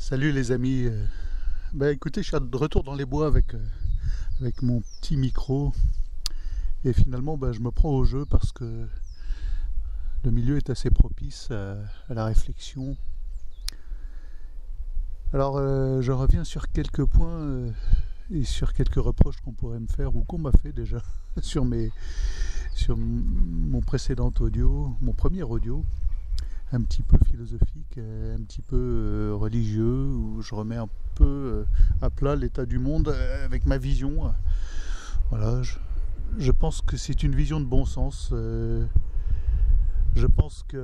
Salut les amis. Écoutez, je suis de retour dans les bois avec mon petit micro. Et finalement, je me prends au jeu parce que le milieu est assez propice à la réflexion. Alors, je reviens sur quelques points et sur quelques reproches qu'on pourrait me faire ou qu'on m'a fait déjà sur mon précédent audio, mon premier audio, un petit peu philosophique, un petit peu religieux, où je remets un peu à plat l'état du monde avec ma vision. Voilà, je pense que c'est une vision de bon sens. Je pense que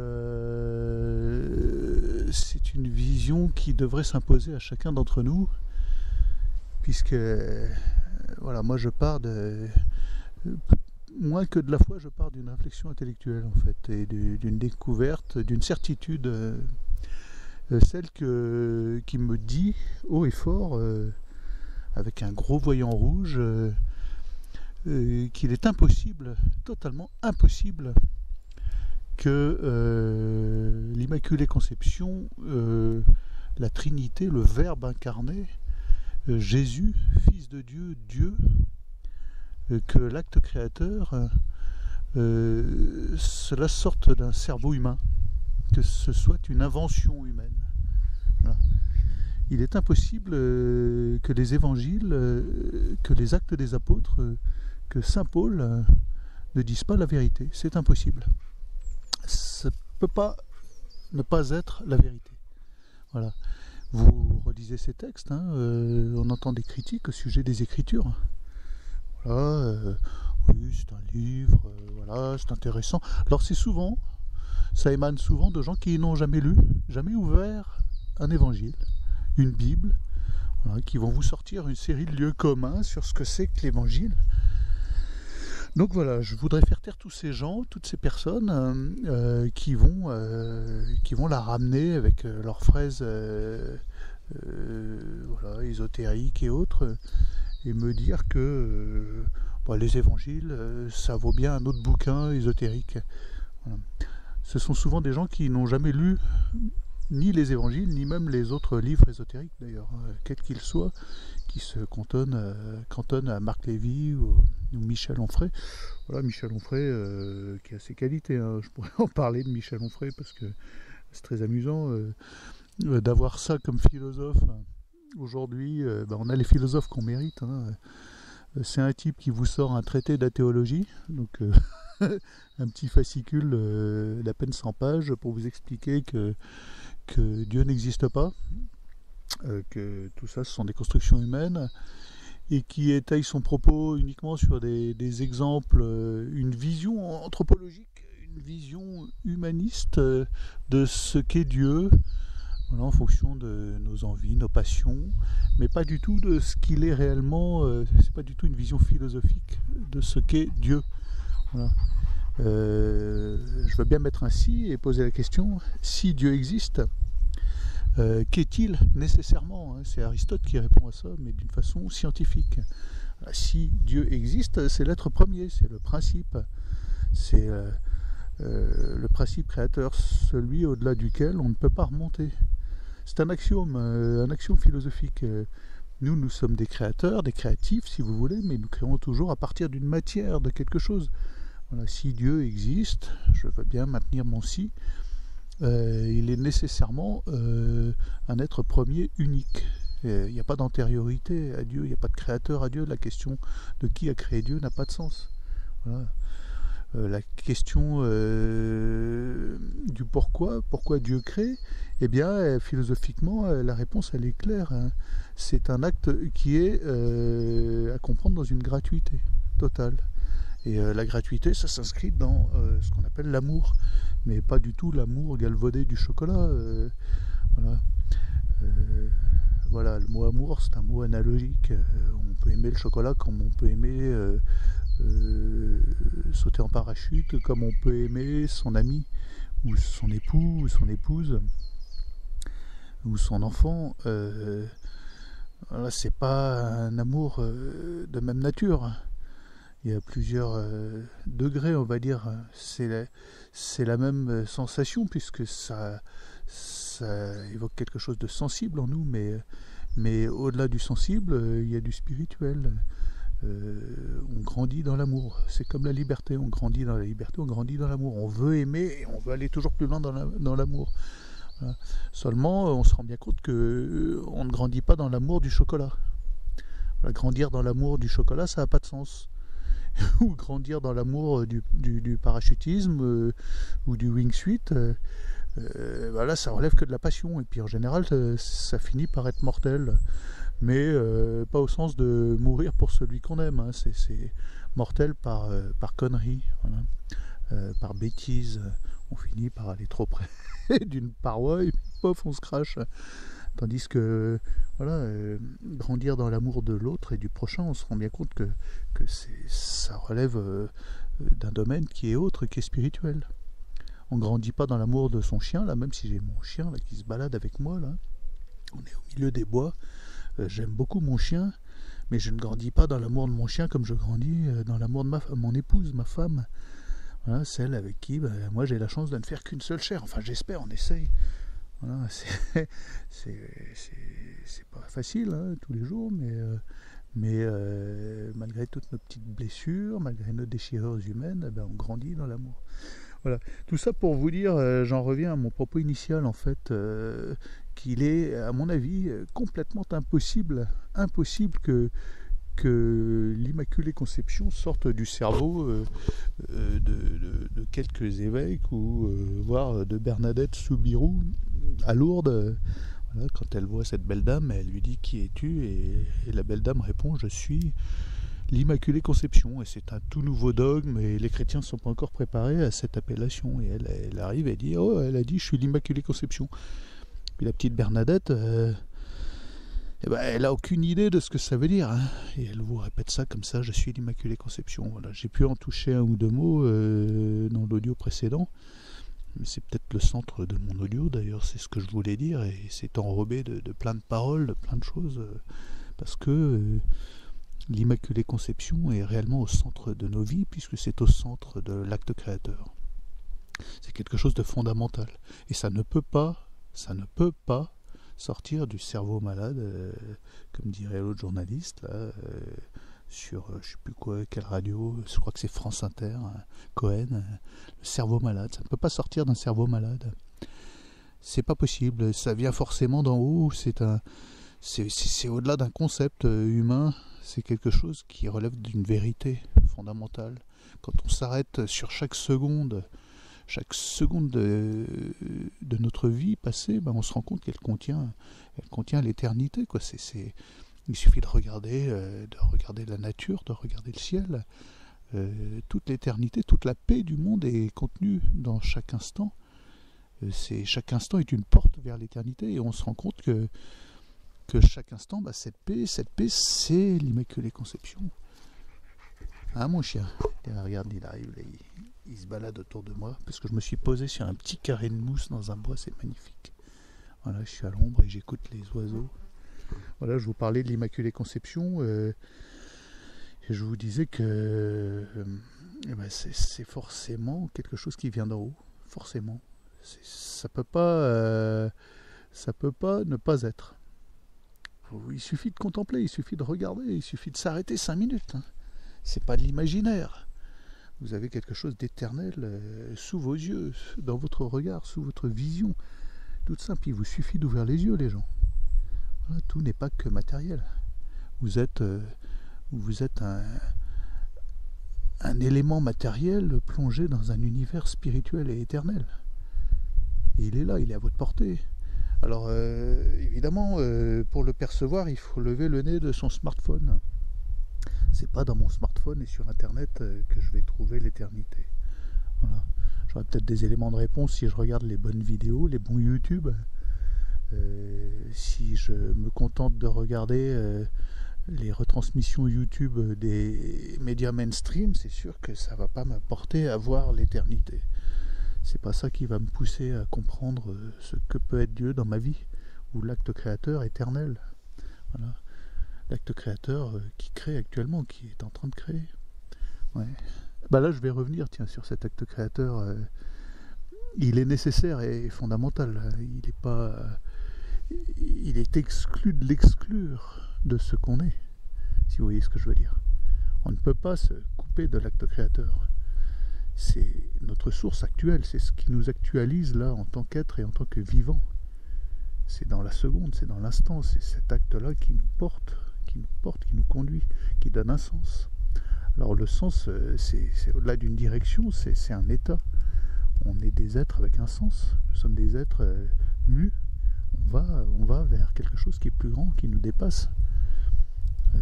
c'est une vision qui devrait s'imposer à chacun d'entre nous, puisque voilà, moi je pars de moins que de la foi, je pars d'une réflexion intellectuelle en fait, et d'une découverte, d'une certitude, celle qui me dit haut et fort, avec un gros voyant rouge, qu'il est impossible, totalement impossible, que l'Immaculée Conception, la Trinité, le Verbe incarné, Jésus, Fils de Dieu, Dieu, que l'acte créateur, cela sorte d'un cerveau humain, que ce soit une invention humaine. Voilà. Il est impossible que les évangiles, que les actes des apôtres, que saint Paul ne disent pas la vérité. C'est impossible. Ça ne peut pas ne pas être la vérité. Voilà. Vous relisez ces textes, hein, on entend des critiques au sujet des Écritures. Voilà, oui, c'est un livre, voilà, c'est intéressant. Alors ça émane souvent de gens qui n'ont jamais lu, jamais ouvert un évangile, une Bible, voilà, qui vont vous sortir une série de lieux communs sur ce que c'est que l'évangile. Donc voilà, je voudrais faire taire tous ces gens, toutes ces personnes qui vont la ramener avec leurs fraises voilà, ésotériques et autres, et me dire que les évangiles, ça vaut bien un autre bouquin ésotérique. Voilà. Ce sont souvent des gens qui n'ont jamais lu ni les évangiles, ni même les autres livres ésotériques d'ailleurs, quels qu'ils soient, qui se cantonnent à Marc Lévy ou Michel Onfray. Voilà, Michel Onfray qui a ses qualités, hein. Je pourrais en parler de Michel Onfray parce que c'est très amusant d'avoir ça comme philosophe. Aujourd'hui, on a les philosophes qu'on mérite, hein. C'est un type qui vous sort un traité d'athéologie, donc un petit fascicule d'à peine 100 pages pour vous expliquer que Dieu n'existe pas, que tout ça ce sont des constructions humaines, et qui étaye son propos uniquement sur des exemples, une vision anthropologique, une vision humaniste de ce qu'est Dieu, voilà, en fonction de nos envies, nos passions, mais pas du tout de ce qu'il est réellement, c'est pas du tout une vision philosophique de ce qu'est Dieu. Voilà. Je veux bien mettre ainsi et poser la question, si Dieu existe, qu'est-il nécessairement, hein? C'est Aristote qui répond à ça, mais d'une façon scientifique. Si Dieu existe, c'est l'être premier, c'est le principe, c'est le principe créateur, celui au-delà duquel on ne peut pas remonter. C'est un axiome philosophique. Nous sommes des créateurs, des créatifs si vous voulez, mais nous créons toujours à partir d'une matière, de quelque chose. Voilà, si Dieu existe, je veux bien maintenir mon si, il est nécessairement un être premier unique. Il n'y a pas d'antériorité à Dieu, il n'y a pas de créateur à Dieu. La question de qui a créé Dieu n'a pas de sens. Voilà. La question du pourquoi Dieu crée, eh bien, philosophiquement, la réponse, elle est claire, hein. C'est un acte qui est à comprendre dans une gratuité totale. Et la gratuité, ça s'inscrit dans ce qu'on appelle l'amour, mais pas du tout l'amour galvaudé du chocolat. Voilà. Voilà, le mot amour, c'est un mot analogique. On peut aimer le chocolat comme on peut aimer sauter en parachute, comme on peut aimer son ami, ou son époux, ou son épouse, ou son enfant. Voilà, c'est pas un amour de même nature. Il y a plusieurs degrés, on va dire. C'est la même sensation, puisque ça ça évoque quelque chose de sensible en nous, mais au-delà du sensible, il y a du spirituel. On grandit dans l'amour. C'est comme la liberté, on grandit dans la liberté, on grandit dans l'amour. On veut aimer et on veut aller toujours plus loin dans l'amour. Voilà. Seulement, on se rend bien compte que on ne grandit pas dans l'amour du chocolat. Voilà, grandir dans l'amour du chocolat, ça n'a pas de sens. Ou grandir dans l'amour du parachutisme ou du wingsuit, voilà, ça relève que de la passion. Et puis en général, ça finit par être mortel. Mais pas au sens de mourir pour celui qu'on aime. Hein. C'est mortel par connerie, voilà. Par bêtise. On finit par aller trop près d'une paroi et pof, on se crache. Tandis que voilà, grandir dans l'amour de l'autre et du prochain, on se rend bien compte que ça relève d'un domaine qui est autre, qui est spirituel. On ne grandit pas dans l'amour de son chien, là, même si j'ai mon chien là, qui se balade avec moi. Là. On est au milieu des bois. J'aime beaucoup mon chien, mais je ne grandis pas dans l'amour de mon chien comme je grandis dans l'amour de mon épouse, ma femme. Voilà, celle avec qui moi j'ai la chance de ne faire qu'une seule chair. Enfin, j'espère, on essaye. Voilà, c'est pas facile hein, tous les jours, mais malgré toutes nos petites blessures, malgré nos déchirures humaines, on grandit dans l'amour. Voilà, tout ça pour vous dire, j'en reviens à mon propos initial en fait, qu'il est, à mon avis, complètement impossible que l'Immaculée Conception sorte du cerveau de quelques évêques ou voire de Bernadette Soubirous à Lourdes. Voilà, quand elle voit cette belle dame, elle lui dit qui es-tu et la belle dame répond je suis l'Immaculée Conception et c'est un tout nouveau dogme et les chrétiens ne sont pas encore préparés à cette appellation et elle arrive et dit oh elle a dit je suis l'Immaculée Conception. Puis la petite Bernadette elle n'a aucune idée de ce que ça veut dire. Hein. Et elle vous répète ça comme ça, je suis l'Immaculée Conception. Voilà. J'ai pu en toucher un ou deux mots dans l'audio précédent. Mais c'est peut-être le centre de mon audio, d'ailleurs, c'est ce que je voulais dire. Et c'est enrobé de plein de paroles, de plein de choses. Parce que l'Immaculée Conception est réellement au centre de nos vies, puisque c'est au centre de l'acte créateur. C'est quelque chose de fondamental. Et ça ne peut pas sortir du cerveau malade, comme dirait l'autre journaliste, là, sur je ne sais plus quoi, quelle radio, je crois que c'est France Inter, hein, Cohen, le cerveau malade. Ça ne peut pas sortir d'un cerveau malade. C'est pas possible. Ça vient forcément d'en haut. C'est au-delà d'un concept humain. C'est quelque chose qui relève d'une vérité fondamentale. Quand on s'arrête sur chaque seconde de notre vie passée, on se rend compte qu'elle contient l'éternité. Quoi. Il suffit de regarder la nature, de regarder le ciel. Toute l'éternité, toute la paix du monde est contenue dans chaque instant. Chaque instant est une porte vers l'éternité et on se rend compte que chaque instant, cette paix, c'est l'Immaculée Conception. Hein, mon chien? Regarde, il arrive, là, il se balade autour de moi, parce que je me suis posé sur un petit carré de mousse dans un bois, c'est magnifique. Voilà, je suis à l'ombre et j'écoute les oiseaux. Voilà, je vous parlais de l'Immaculée Conception, et je vous disais que c'est forcément quelque chose qui vient d'en haut, forcément. Ça peut pas ne pas être. Il suffit de contempler, il suffit de regarder, il suffit de s'arrêter 5 minutes. Hein. C'est pas de l'imaginaire. Vous avez quelque chose d'éternel sous vos yeux, dans votre regard, sous votre vision. Tout simple, il vous suffit d'ouvrir les yeux, les gens. Voilà, tout n'est pas que matériel. Vous êtes un élément matériel plongé dans un univers spirituel et éternel. Et il est là, il est à votre portée. Alors, évidemment, pour le percevoir, il faut lever le nez de son smartphone. C'est pas dans mon smartphone et sur internet que je vais trouver l'éternité. Voilà. J'aurai peut-être des éléments de réponse si je regarde les bonnes vidéos, les bons YouTube. Si je me contente de regarder les retransmissions YouTube des médias mainstream, c'est sûr que ça va pas m'apporter à voir l'éternité. C'est pas ça qui va me pousser à comprendre ce que peut être Dieu dans ma vie, ou l'acte créateur éternel. Voilà. L'acte créateur qui crée actuellement, qui est en train de créer. Ouais. Là, je vais revenir sur cet acte créateur il est nécessaire et fondamental. Il est exclu de l'exclure de ce qu'on est, si vous voyez ce que je veux dire. On ne peut pas se couper de l'acte créateur. C'est notre source actuelle, c'est ce qui nous actualise là en tant qu'être et en tant que vivant. C'est dans la seconde, c'est dans l'instant, c'est cet acte-là qui nous porte, qui nous conduit, qui donne un sens. Alors le sens, c'est au-delà d'une direction, c'est un état. On est des êtres avec un sens. Nous sommes des êtres mus. On va vers quelque chose qui est plus grand, qui nous dépasse.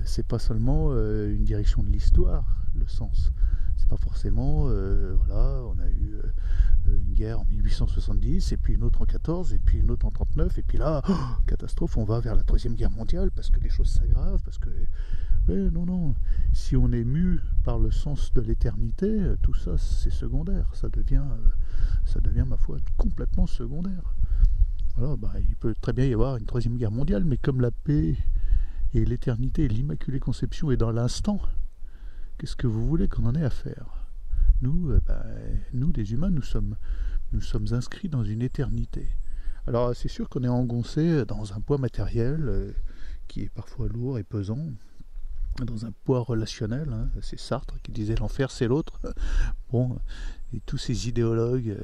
C'est pas seulement une direction de l'histoire, le sens. C'est pas forcément, voilà, on a eu une guerre en 1870, et puis une autre en 14, et puis une autre en 39, et puis là, catastrophe, on va vers la Troisième Guerre mondiale parce que les choses s'aggravent, parce que... non. Si on est mu par le sens de l'éternité, tout ça, c'est secondaire. Ça devient, ma foi, complètement secondaire. Voilà, il peut très bien y avoir une Troisième Guerre mondiale, mais comme la paix et l'éternité et l'Immaculée Conception est dans l'instant, qu'est-ce que vous voulez qu'on en ait à faire? Nous, les humains, nous sommes inscrits dans une éternité. Alors c'est sûr qu'on est engoncé dans un poids matériel qui est parfois lourd et pesant, dans un poids relationnel, hein. C'est Sartre qui disait l'enfer c'est l'autre. Bon, et tous ces idéologues,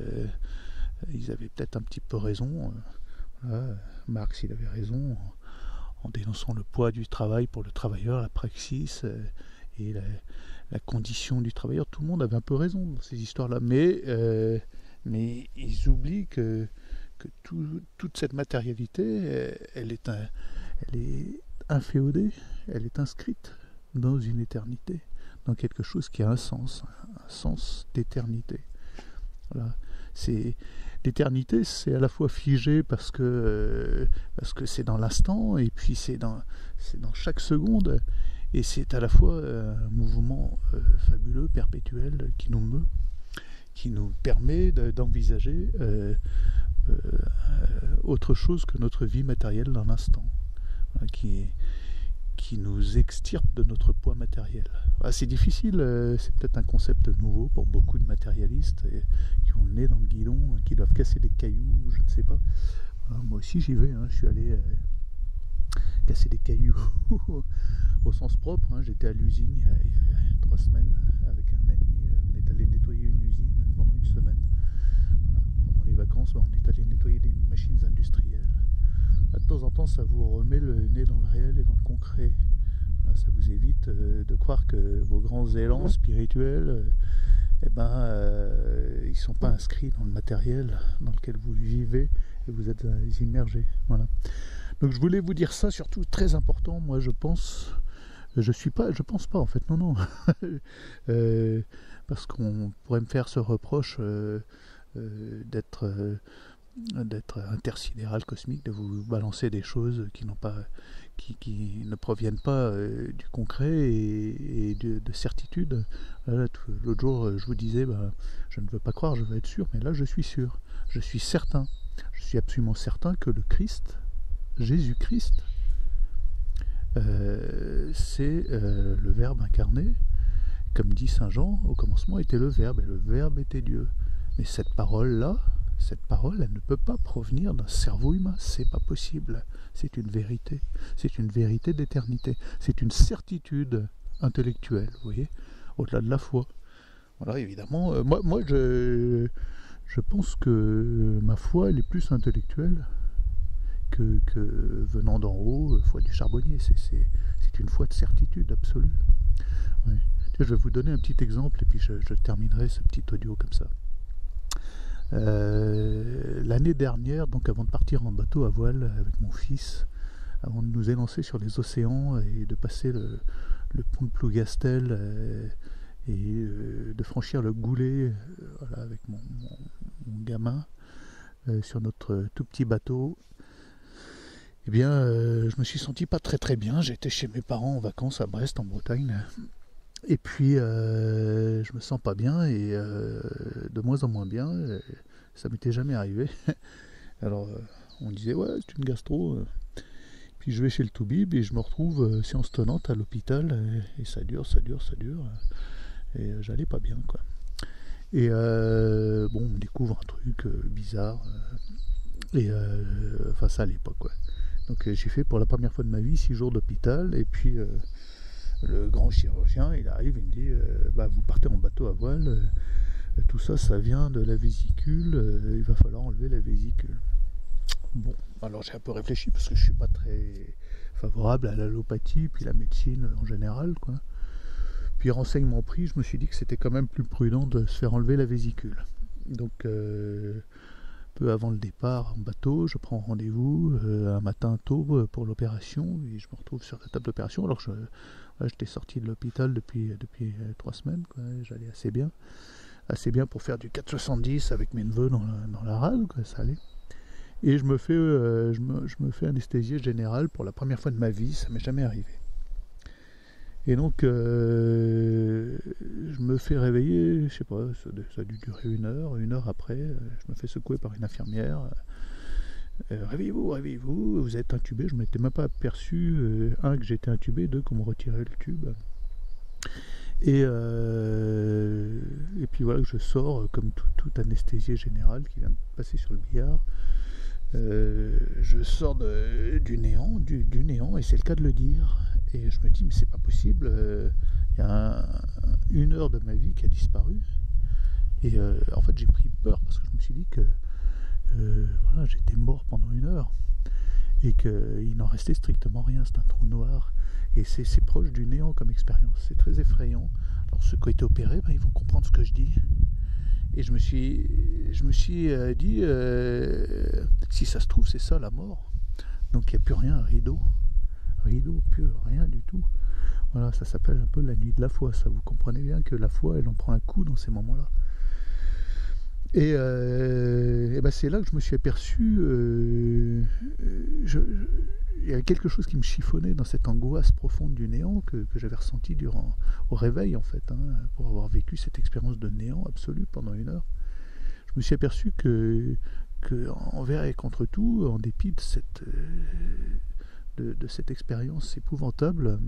ils avaient peut-être un petit peu raison. Voilà. Marx, il avait raison en dénonçant le poids du travail pour le travailleur, la praxis et la condition du travailleur. Tout le monde avait un peu raison dans ces histoires-là, mais ils oublient que toute cette matérialité, elle est inféodée, elle est inscrite dans une éternité, dans quelque chose qui a un sens d'éternité. Voilà. L'éternité, c'est à la fois figé parce que c'est dans l'instant, et puis c'est dans chaque seconde, et c'est à la fois un mouvement fabuleux, perpétuel, qui nous meut, qui nous permet d'envisager autre chose que notre vie matérielle dans l'instant, qui nous extirpe de notre poids matériel. C'est difficile, c'est peut-être un concept nouveau pour beaucoup de matérialistes qui ont le nez dans le guidon, qui doivent casser des cailloux, je ne sais pas. Moi aussi j'y vais, je suis allé casser des cailloux au sens propre. J'étais à l'usine il y a 3 semaines avec un ami, on est allé nettoyer une usine pendant une semaine. Pendant les vacances, on est allé nettoyer des machines industrielles. De temps en temps, ça vous remet le nez dans le réel et dans le concret. Ça vous évite de croire que vos grands élans spirituels, ils ne sont pas inscrits dans le matériel dans lequel vous vivez et vous êtes immergés. Voilà. Donc je voulais vous dire ça, surtout très important. Moi, je pense pas en fait. Non. Parce qu'on pourrait me faire ce reproche d'être intersidéral, cosmique, de vous balancer des choses qui ne proviennent pas du concret et de certitude. L'autre jour, je vous disais, je ne veux pas croire, je veux être sûr, mais là, je suis sûr. Je suis certain. Je suis absolument certain que le Christ, Jésus-Christ, c'est le Verbe incarné. Comme dit Saint Jean, au commencement était le Verbe, et le Verbe était Dieu. Mais cette parole-là, elle ne peut pas provenir d'un cerveau humain, c'est pas possible. C'est une vérité d'éternité. C'est une certitude intellectuelle, vous voyez, au-delà de la foi. Voilà, évidemment, moi je pense que ma foi, elle est plus intellectuelle que venant d'en haut, foi du charbonnier. C'est une foi de certitude absolue. Ouais. Je vais vous donner un petit exemple, et puis je terminerai ce petit audio comme ça. L'année dernière, donc avant de partir en bateau à voile avec mon fils, avant de nous élancer sur les océans et de passer le pont de Plougastel et de franchir le Goulet voilà, avec mon gamin sur notre tout petit bateau, eh bien je me suis senti pas très bien. J'étais chez mes parents en vacances à Brest en Bretagne. Et puis, je me sens pas bien, et de moins en moins bien. Ça m'était jamais arrivé. Alors, on disait, ouais, c'est une gastro. Puis je vais chez le Toubib et je me retrouve séance tenante à l'hôpital. Et ça dure. Et j'allais pas bien, quoi. Et bon, on découvre un truc bizarre. Enfin, ça à l'époque, ouais. Donc j'ai fait pour la première fois de ma vie 6 jours d'hôpital. Et puis le grand chirurgien, il arrive, il me dit bah, vous partez en bateau à voile. Tout ça, ça vient de la vésicule. Il va falloir enlever la vésicule. Bon, alors j'ai un peu réfléchi parce que je suis pas très favorable à l'allopathie puis la médecine en général, quoi. Puis renseignement pris, je me suis dit que c'était quand même plus prudent de se faire enlever la vésicule. Donc peu avant le départ en bateau, je prends rendez-vous un matin tôt pour l'opération et je me retrouve sur la table d'opération. Alors j'étais sorti de l'hôpital depuis 3 semaines, quoi. J'allais assez bien pour faire du 4,70 avec mes neveux dans la rade, quoi, ça allait. Et je me fais anesthésier général pour la première fois de ma vie, ça m'est jamais arrivé. Et donc je me fais réveiller, je sais pas, ça a dû durer une heure après, je me fais secouer par une infirmière. Réveillez-vous, vous êtes intubé. Je ne m'étais même pas aperçu, un, que j'étais intubé, deux, qu'on me retirait le tube. Et puis voilà, je sors comme tout anesthésié général qui vient de passer sur le billard. Je sors du néant, et c'est le cas de le dire. Et je me dis, mais c'est pas possible, il y a une heure de ma vie qui a disparu. Et en fait, j'ai pris peur parce que je me suis dit que voilà, j'étais mort pendant une heure et qu'il n'en restait strictement rien. C'est un trou noir. Et c'est proche du néant comme expérience. C'est très effrayant. Alors, ceux qui ont été opérés, ben, ils vont comprendre ce que je dis. Et je me suis dit, si ça se trouve, c'est ça la mort. Donc il n'y a plus rien, rideau, plus rien du tout. Voilà, ça s'appelle un peu la nuit de la foi. Ça, vous comprenez bien que la foi, elle en prend un coup dans ces moments-là. Et ben c'est là que je me suis aperçu, il y avait quelque chose qui me chiffonnait dans cette angoisse profonde du néant que j'avais ressenti au réveil, en fait, hein, pour avoir vécu cette expérience de néant absolu pendant une heure. Je me suis aperçu que envers et contre tout, en dépit de cette expérience épouvantable,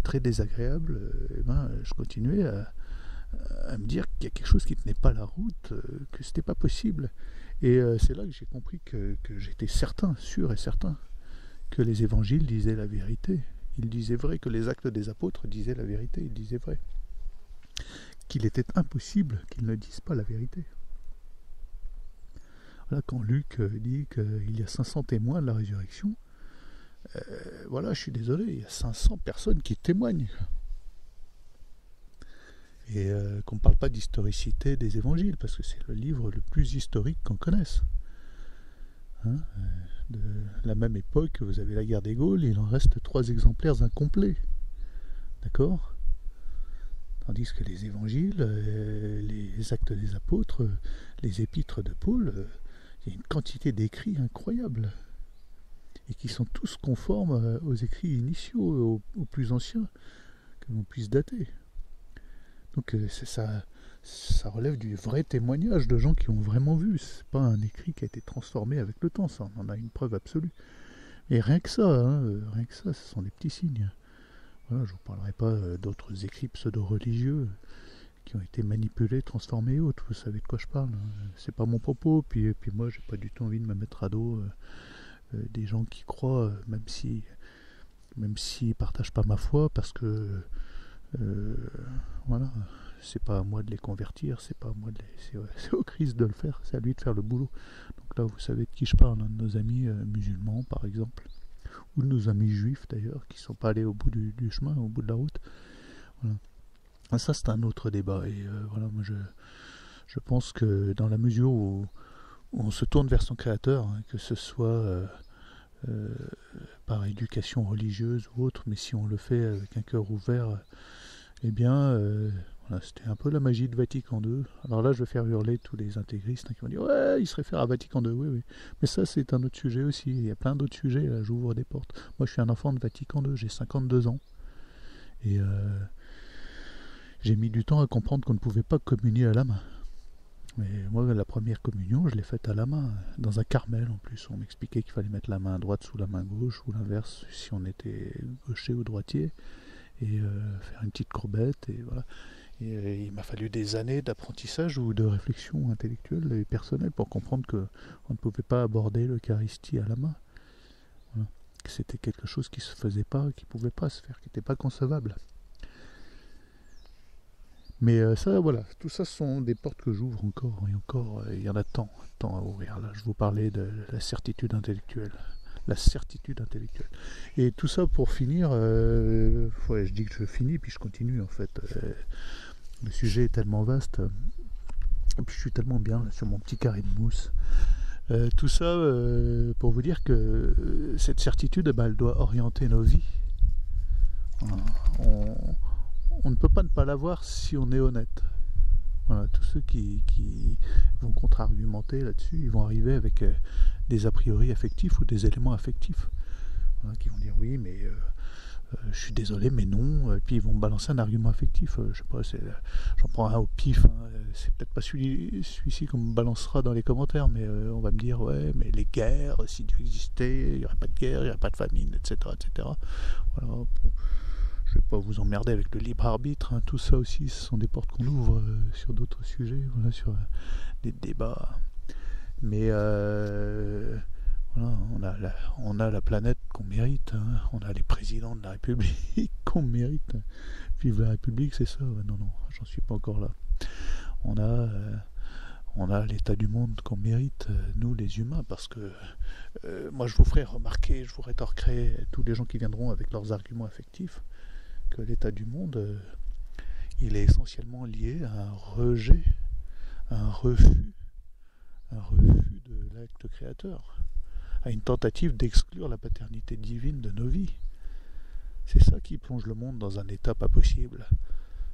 très désagréable, ben, je continuais à me dire qu'il y a quelque chose qui ne tenait pas la route, que c'était pas possible. Et c'est là que j'ai compris que j'étais sûr et certain que les évangiles disaient la vérité. Ils disaient vrai, que les actes des apôtres disaient la vérité, ils disaient vrai. Qu'il était impossible qu'ils ne disent pas la vérité. Voilà, quand Luc dit qu'il y a 500 témoins de la résurrection, voilà, je suis désolé, il y a 500 personnes qui témoignent. Et qu'on ne parle pas d'historicité des évangiles, parce que c'est le livre le plus historique qu'on connaisse. Hein, de la même époque, vous avez la guerre des Gaules, il en reste 3 exemplaires incomplets. D'accord ? Tandis que les évangiles, les actes des apôtres, les épîtres de Paul, il y a une quantité d'écrits incroyables. Et qui sont tous conformes aux écrits initiaux, aux plus anciens, que l'on puisse dater. Donc ça relève du vrai témoignage de gens qui ont vraiment vu. C'est pas un écrit qui a été transformé avec le temps, ça, on en a une preuve absolue. Et rien que ça, ce sont des petits signes. Voilà, je ne vous parlerai pas d'autres écrits pseudo-religieux qui ont été manipulés, transformés et autres. Vous savez de quoi je parle. C'est pas mon propos. Puis moi, j'ai pas du tout envie de me mettre à dos des gens qui croient, même s'ils partagent pas ma foi, parce que voilà, c'est pas à moi de les convertir, c'est au Christ de le faire, c'est à lui de faire le boulot. Donc là, vous savez de qui je parle, de nos amis musulmans par exemple, ou de nos amis juifs d'ailleurs, qui sont pas allés au bout du chemin, au bout de la route. Voilà. Ah, ça c'est un autre débat. Et voilà, moi je pense que dans la mesure où on se tourne vers son créateur, hein, que ce soit par éducation religieuse ou autre, mais si on le fait avec un cœur ouvert, eh bien, voilà, c'était un peu la magie de Vatican II. Alors là, je vais faire hurler tous les intégristes, hein, qui vont dire « Ouais, il se réfère à Vatican II, oui, oui. » Mais ça, c'est un autre sujet aussi. Il y a plein d'autres sujets, là, j'ouvre des portes. Moi, je suis un enfant de Vatican II, j'ai 52 ans. Et j'ai mis du temps à comprendre qu'on ne pouvait pas communier à la main. Mais moi, la première communion, je l'ai faite à la main, dans un carmel en plus. On m'expliquait qu'il fallait mettre la main droite sous la main gauche, ou l'inverse, si on était gaucher ou droitier, et faire une petite courbette, et voilà. Et il m'a fallu des années d'apprentissage ou de réflexion intellectuelle et personnelle pour comprendre qu'on ne pouvait pas aborder l'Eucharistie à la main. Voilà. Que c'était quelque chose qui ne se faisait pas, qui ne pouvait pas se faire, qui n'était pas concevable. Mais ça, voilà, tout ça sont des portes que j'ouvre encore et encore. Il y en a tant à ouvrir. Là, je vous parlais de la certitude intellectuelle. La certitude intellectuelle. Et tout ça pour finir, ouais, je dis que je finis, puis je continue en fait. Le sujet est tellement vaste. Et puis je suis tellement bien là, sur mon petit carré de mousse. Tout ça pour vous dire que cette certitude, elle doit orienter nos vies. Voilà. On ne peut pas ne pas l'avoir si on est honnête. Voilà, tous ceux qui vont contre-argumenter là-dessus, ils vont arriver avec des a priori affectifs ou des éléments affectifs. Voilà, qui vont dire oui, mais je suis désolé, mais non. Et puis ils vont balancer un argument affectif. Je sais pas, j'en prends un au pif. Hein. C'est peut-être pas celui-ci qu'on me balancera dans les commentaires, mais on va me dire ouais, mais les guerres, si Dieu existait, il n'y aurait pas de guerre, il n'y aurait pas de famine, etc., etc. Voilà. Bon. Je ne vais pas vous emmerder avec le libre arbitre. Hein. Tout ça aussi, ce sont des portes qu'on ouvre sur d'autres sujets, voilà, sur des débats. Mais voilà, on a la planète qu'on mérite. Hein. On a les présidents de la République qu'on mérite. Vive la République, c'est ça. Non, non, j'en suis pas encore là. On a l'état du monde qu'on mérite, nous les humains, parce que moi je vous ferai remarquer, je vous rétorquerai tous les gens qui viendront avec leurs arguments affectifs, que l'état du monde, il est essentiellement lié à un rejet, à un refus de l'acte créateur, à une tentative d'exclure la paternité divine de nos vies. C'est ça qui plonge le monde dans un état pas possible.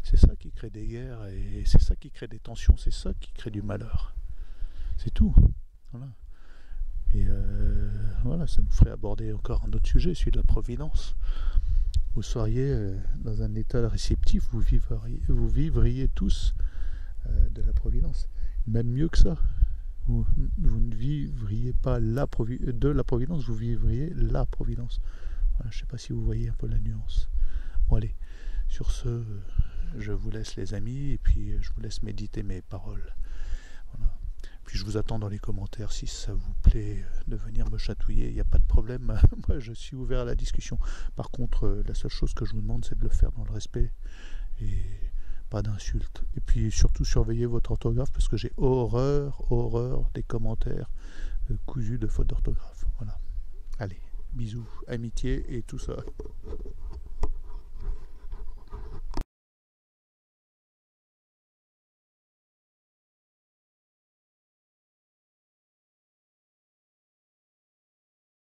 C'est ça qui crée des guerres et c'est ça qui crée des tensions, c'est ça qui crée du malheur. C'est tout. Voilà. Et voilà, ça nous ferait aborder encore un autre sujet, celui de la providence. Vous seriez dans un état réceptif, vous vivriez tous de la providence. Même mieux que ça. Vous ne vivriez pas de la providence, vous vivriez la providence. Voilà, je ne sais pas si vous voyez un peu la nuance. Bon allez, sur ce, je vous laisse les amis, et puis je vous laisse méditer mes paroles. Voilà. Puis je vous attends dans les commentaires si ça vous plaît de venir me chatouiller, il n'y a pas de problème. Moi je suis ouvert à la discussion. Par contre, la seule chose que je vous demande, c'est de le faire dans le respect et pas d'insultes. Et puis surtout surveillez votre orthographe parce que j'ai horreur des commentaires cousus de fautes d'orthographe. Voilà. Allez, bisous, amitié et tout ça.